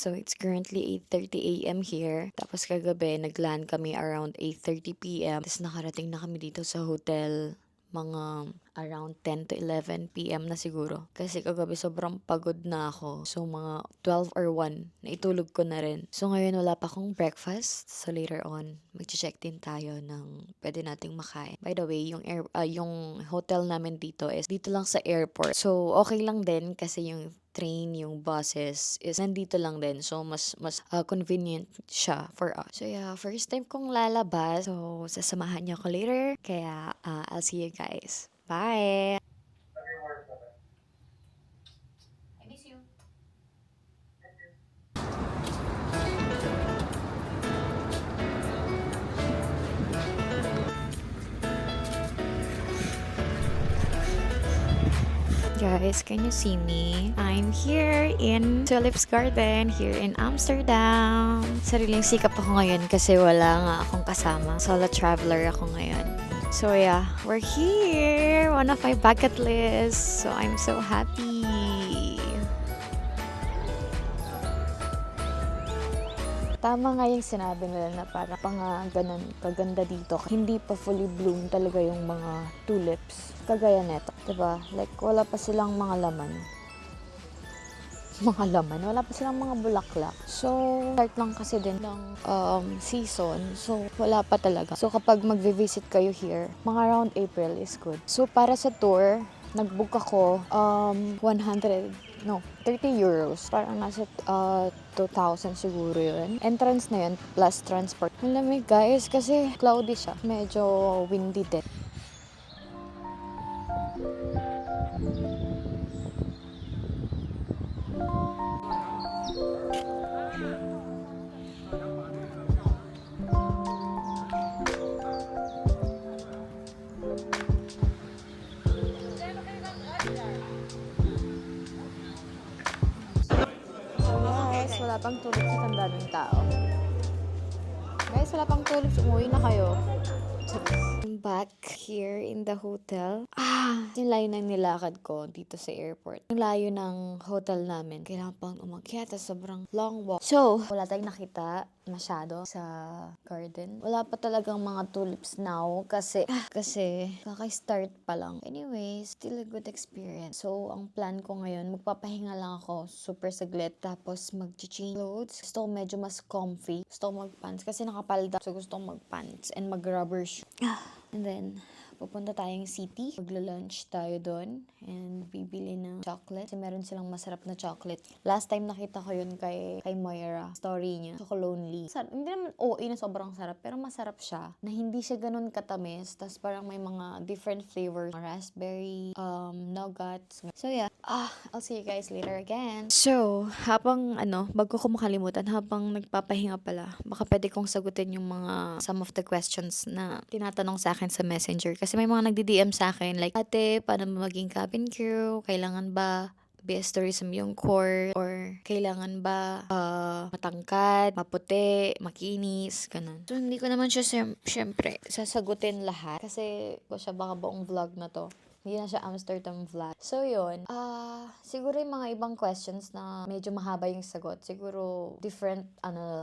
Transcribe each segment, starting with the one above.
So, it's currently 8:30 a.m. here. Tapos kagabi, nag-land kami around 8:30 p.m. Tapos nakarating na kami dito sa hotel mga around 10 to 11 p.m. na siguro. Kasi kagabi sobrang pagod na ako. So, mga 12 or 1, naitulog ko na rin. So, ngayon wala pa akong breakfast. So, later on, mag-check din tayo ng pwede nating makain. By the way, yung hotel namin dito is dito lang sa airport. So, okay lang din kasi yung train, yung buses is nandito lang din. So, mas convenient siya for us. So, yeah, first time kong lalabas. So, sasamahan niyo ako later. Kaya, I'll see you guys. Bye! I miss you. Guys, can you see me? I'm here in Tulips Garden, here in Amsterdam. Sariling sikap ako ngayon kasi wala nga akong kasama. Solo traveler ako ngayon. So yeah, we're here! One of my bucket lists. So I'm so happy. Tama nga yung sinabi nila na para pa nga ganun kaganda dito. Hindi pa fully bloom talaga yung mga tulips. Kagaya neto, 'di ba? Like wala pa silang mga laman. Mga laman, wala pa silang mga bulaklak. So, start lang kasi din ng season. So, wala pa talaga. So, kapag magvi-visit kayo here, mga around April is good. So, para sa tour, nag-book ako 30 euros. Parang nasa 2,000 siguro yun. Entrance na yun, plus transport. Ang lamig guys, kasi cloudy siya. Medyo windy din. Guys, wala pang tulog sa tandaming tao. Guys, wala pang tulog. Umuwi na kayo. I'm back here in the hotel. Yung layo ng nilakad ko dito sa airport. Yung layo ng hotel namin. Kailangan pang umakyat. Sobrang long walk. So, wala tayong nakita masyado sa garden. Wala pa talagang mga tulips now kasi kaka-start pa lang. Anyway, still a good experience. So, ang plan ko ngayon, magpapahinga lang ako super saglit tapos mag-change clothes. Gusto ko medyo mas comfy. Gusto ko mag-pants kasi nakapalda. So, gusto ko mag-pants and mag-rubber shoe. And then, pupunta tayong city. Magla-lunch tayo doon and bibili ng chocolate. Kasi meron silang masarap na chocolate. Last time nakita ko yun kay Moira. Story niya. So, lonely. Hindi naman OA na sobrang sarap, pero masarap siya. Na hindi siya ganun katamis. Tapos parang may mga different flavors. Raspberry, nuggets. So, yeah. I'll see you guys later again. So, bago ko makalimutan, habang nagpapahinga pala, baka pwede kong sagutin yung some of the questions na tinatanong sa akin sa messenger. Kasi may mga nagdi-DM sa akin, like, ate, paano ba maging cabin crew? Kailangan ba BS tourism yung core? Or kailangan ba matangkad, maputi, makinis, ganun. So, hindi ko naman siya syempre sasagutin lahat. Kasi ko siya baka buong vlog na to. Hindi na siya Amsterdam vlog. So, yun. Siguro yung mga ibang questions na medyo mahaba yung sagot. Siguro, different,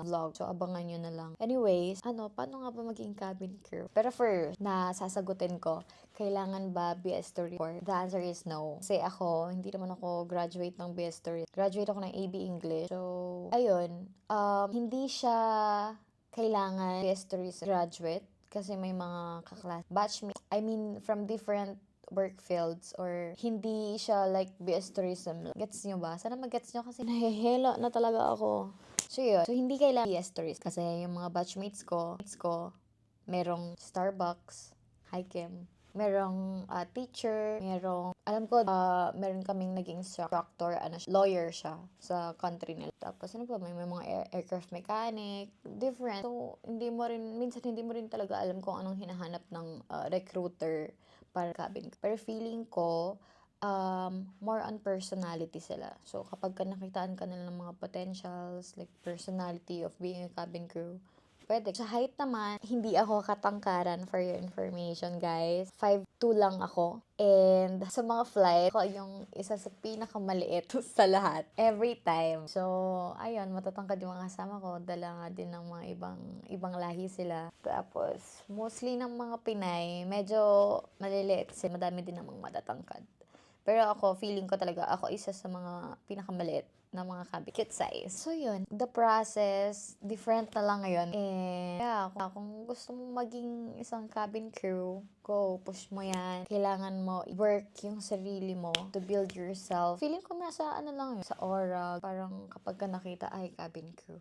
vlog. So, abangan nyo na lang. Anyways, paano nga ba maging cabin crew? Pero first, na sasagutin ko, kailangan ba BS Tourism? The answer is no. Kasi ako, hindi naman ako graduate ng BS Tourism. Graduate ako ng AB English. So, ayun. Hindi siya kailangan BS Tourism graduate kasi may mga batchmates. I mean, from different work fields or hindi siya like BS tourism. Gets nyo ba? Sana mag-gets nyo kasi nahihilo na talaga ako. So yun. So hindi kailangan BS tourism kasi yung mga batchmates ko, merong Starbucks, Hikem, merong teacher, alam ko, meron kaming naging instructor, lawyer siya sa country nila. Tapos may mga aircraft mechanic, different. So, minsan hindi mo rin talaga alam kung anong hinahanap ng recruiter para cabin. Pero feeling ko, more on personality sila. So, kapag nakitaan ka nila ng mga potentials, like personality of being a cabin crew, pwede. Sa height naman, hindi ako katangkaran for your information, guys. 5'2" lang ako. And sa mga flight, ako yung isa sa pinakamaliit sa lahat. Every time. So, ayun, matatangkad yung mga kasama ko. Dala nga din ng mga ibang lahi sila. Tapos, mostly ng mga Pinay, medyo maliliit. Kasi madami din namang matatangkad. Pero ako, feeling ko talaga, ako isa sa mga pinakamaliit na mga cabin. Cute size. So yun, the process, different na lang ngayon. And yeah, kung gusto mo maging isang cabin crew, go, push mo yan. Kailangan mo work yung sarili mo to build yourself. Feeling ko nasa ano lang yun, sa aura. Parang kapag ka nakita, ay, cabin crew.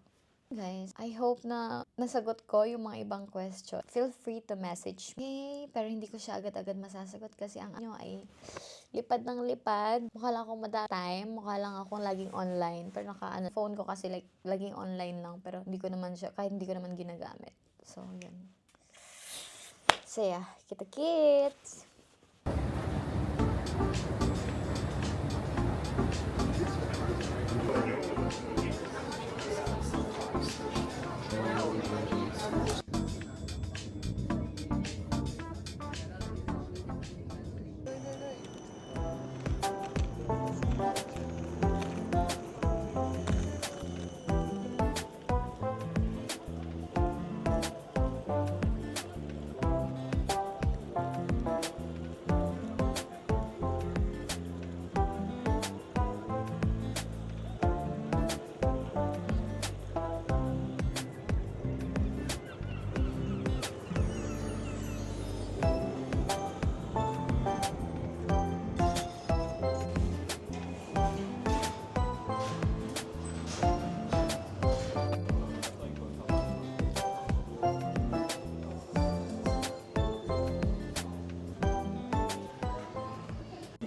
Guys, I hope na nasagot ko yung mga ibang question. Feel free to message me. Pero hindi ko siya agad-agad masasagot kasi ang ano ay lipad ng lipad. Mukha lang akong madami time. Mukha lang akong laging online. Pero phone ko kasi like, laging online lang. Pero hindi ko naman siya, kahit hindi ko naman ginagamit. So, yun. So, yeah. Kita-kits!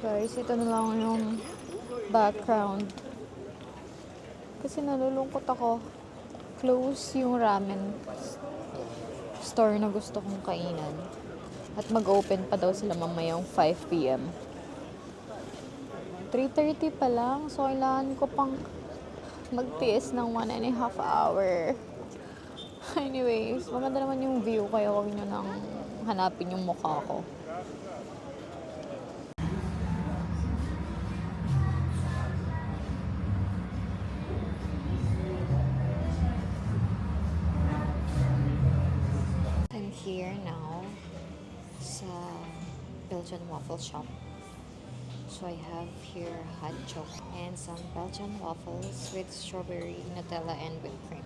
Guys, ito na lang yung background. Kasi nalulungkot ako. Close yung ramen store na gusto kong kainan. At mag-open pa daw sila mamayang 5 p.m. 3:30 pa lang. So, kailangan ko pang magtiis ng 1.5 hour. Anyways, maganda naman yung view. Kaya huwag nyo nang hanapin yung mukha ko. Here now sa Belgian waffle shop. So I have here hot chocolate and some Belgian waffles with strawberry, Nutella, and whipped cream.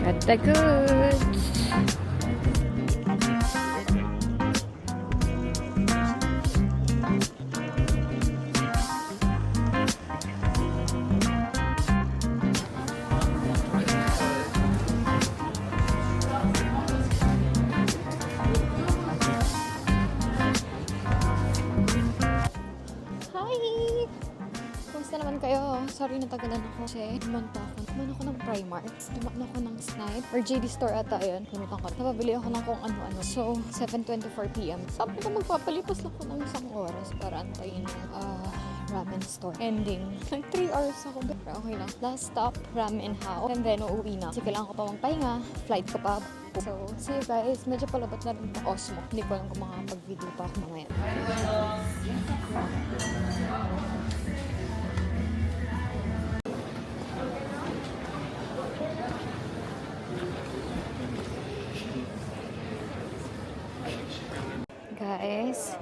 Got the goods! Kumusta naman kayo? Sorry natagalan ako kasi dumanta ako. Duman ako ng Primark. Duman ako ng Snipe. Or JD Store ata yun. Limutan ko. Napabili ako ng kung ano-ano. So, 7:24 p.m. Sabi ko magpapalipas lang ako ng isang oras para antayin yung ramen store. Ending. Like 3 hours ako. Pero okay lang. Last stop, ramen house. And then, uuwi na. Kasi kailangan ko pa magpahinga. Flight ko pa. So, see you guys. Medyo palabot na rin po Osmo. Hindi ko alam kung makapag-video pa ako mamaya. Guys,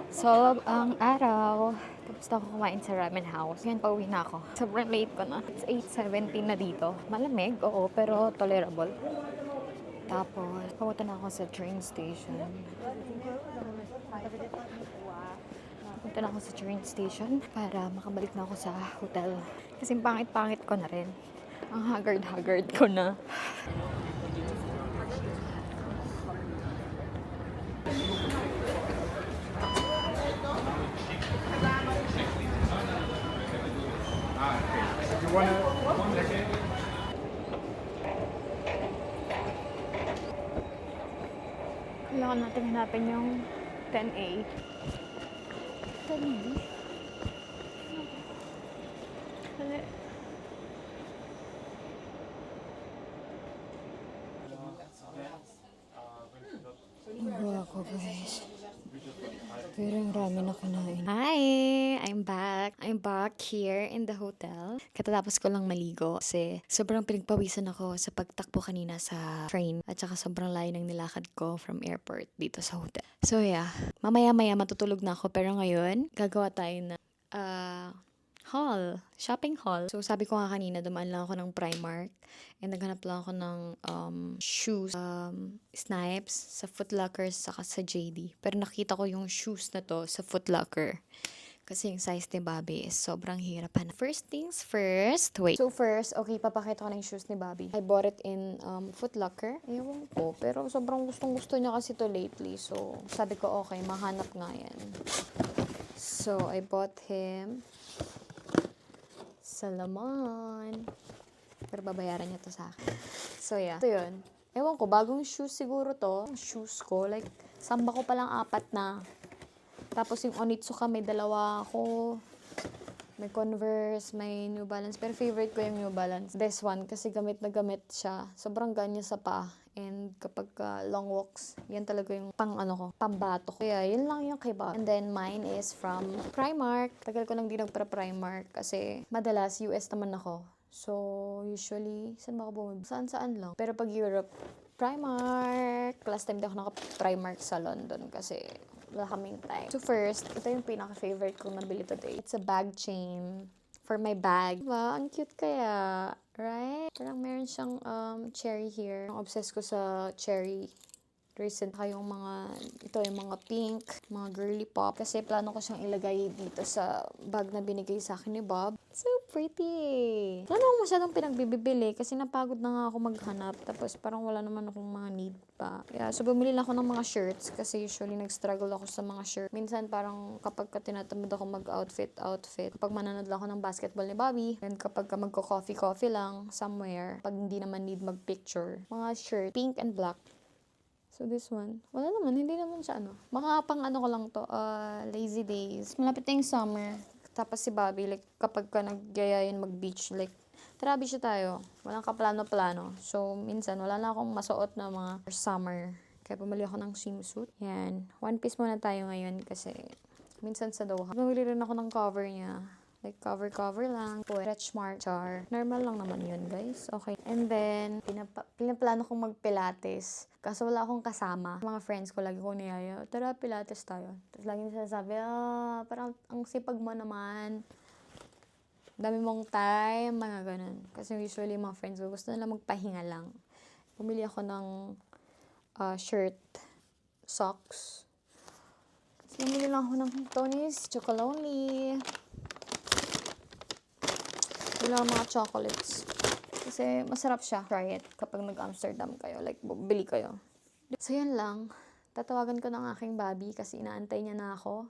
so ang araw, tapos na ako kumain sa ramen house. Ngayon, pauwi na ako. Sobrang late ko na. It's 8:17 na dito. Malamig, oo, pero tolerable. Tapos, papunta na ako sa train station. Punta na ako sa train station para makabalik na ako sa hotel. Kasi pangit-pangit ko na rin. Ang haggard-haggard ko na. Kailangan natin hanapin yung 10A. 10B? Hali. Wala ko, guys. Pero yung ramen na kinain. Hi! I'm back. I'm back here in the hotel. Katatapos ko lang maligo kasi sobrang pinagpawisan ako sa pagtakbo kanina sa train at saka sobrang layo ng nilakad ko from airport dito sa hotel. So yeah, mamaya-maya matutulog na ako pero ngayon gagawa tayo ng shopping haul. So sabi ko nga kanina, dumaan lang ako ng Primark and naghanap lang ako ng shoes, Snipes sa Foot Locker saka sa JD. Pero nakita ko yung shoes na to sa Foot Locker. Kasi yung size ni Bobby is sobrang hirap. First things first, wait. So first, okay, papakita ko na yung shoes ni Bobby. I bought it in Foot Locker. Ewan ko, pero sobrang gustong-gusto niya kasi to lately. So sabi ko, okay, mahanap nga yan. So I bought him sa Laman. Pero babayaran niya to sa akin. So yeah, ito yun. Ewan ko, bagong shoes siguro to. Shoes ko, like, samba ko palang 4 na. Tapos yung Onitsuka, may 2 ako. May Converse, may New Balance. Pero favorite ko yung New Balance. This one, kasi gamit na gamit siya. Sobrang ganya sa paa. And kapag long walks, yan talaga yung pambato ko. Kaya yun lang yung kay Bob. And then mine is from Primark. Tagal ko lang din nagpra-Primark kasi madalas US naman ako. So usually, saan ba ako bumibili? Saan lang. Pero pag Europe, Primark. Last time di ako naka-Primark sa London kasi wala kaming time. So first, ito yung pinaka-favorite kong nabili today. It's a bag chain for my bag. Diba? Ang cute kaya. Right? Parang meron siyang cherry here. Ang obsessed ko sa cherry recent. Yung mga pink, mga girly pop. Kasi plano ko siyang ilagay dito sa bag na binigay sa akin ni Bob. So pretty! Wala akong masyadong pinagbibili kasi napagod na nga ako maghanap. Tapos parang wala naman akong mga need pa. Yeah, so bumili lang ako ng mga shirts kasi usually nag-struggle ako sa mga shirt. Minsan parang kapag tinatamad ako mag-outfit. Kapag manonood lang ako ng basketball ni Bobby. And kapag magko-coffee lang somewhere. Pag hindi naman need mag-picture. Mga shirt, pink and black. So this one, wala naman, hindi naman siya Mga pang ko lang to, lazy days. Malapit na yung summer. Tapos si Bobby, like, kapag ka nagyayayin mag-beach, like, tara beach na tayo. Walang kaplano-plano. So, minsan, wala na akong masuot na mga summer. Kaya pumili ako ng swimsuit. Yan. One piece muna tayo ngayon kasi minsan sa Doha. Bumili rin ako ng cover niya. Like, cover lang. Stretch mark, char. Normal lang naman yun, guys. Okay. And then, pinaplano kong mag-pilates. Kaso wala akong kasama. Mga friends ko, lagi ko niyaya, tara, pilates tayo. Tapos lagi nila sinasabi, parang ang sipag mo naman. Dami mong time, mga ganun. Kasi usually, mga friends ko, gusto nila magpahinga lang. Pumili ako ng shirt, socks. Tapos bumili lang ako ng Tony's Chocolonely. Wala mga chocolates. Kasi masarap siya. Try it kapag nag-Amsterdam kayo. Like, bili kayo. So, yan lang. Tatawagan ko ng aking Bobby kasi inaantay niya na ako.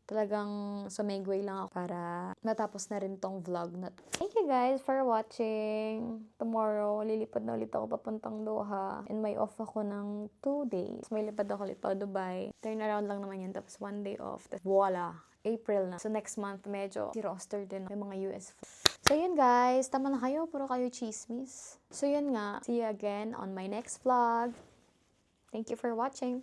Talagang sumegway lang ako para matapos na rin tong vlog na to. Thank you guys for watching. Tomorrow, lilipad na ulit ako papuntang Doha. And may off ako ng 2 days. May lipad ako ulit pa Dubai. Turn around lang naman yan. Tapos 1 day off. Tapos voila! April na. So, next month, medyo si-roster din yung mga US food. So, yun guys. Tama na kayo. Puro kayo chismis. So, yun nga. See you again on my next vlog. Thank you for watching.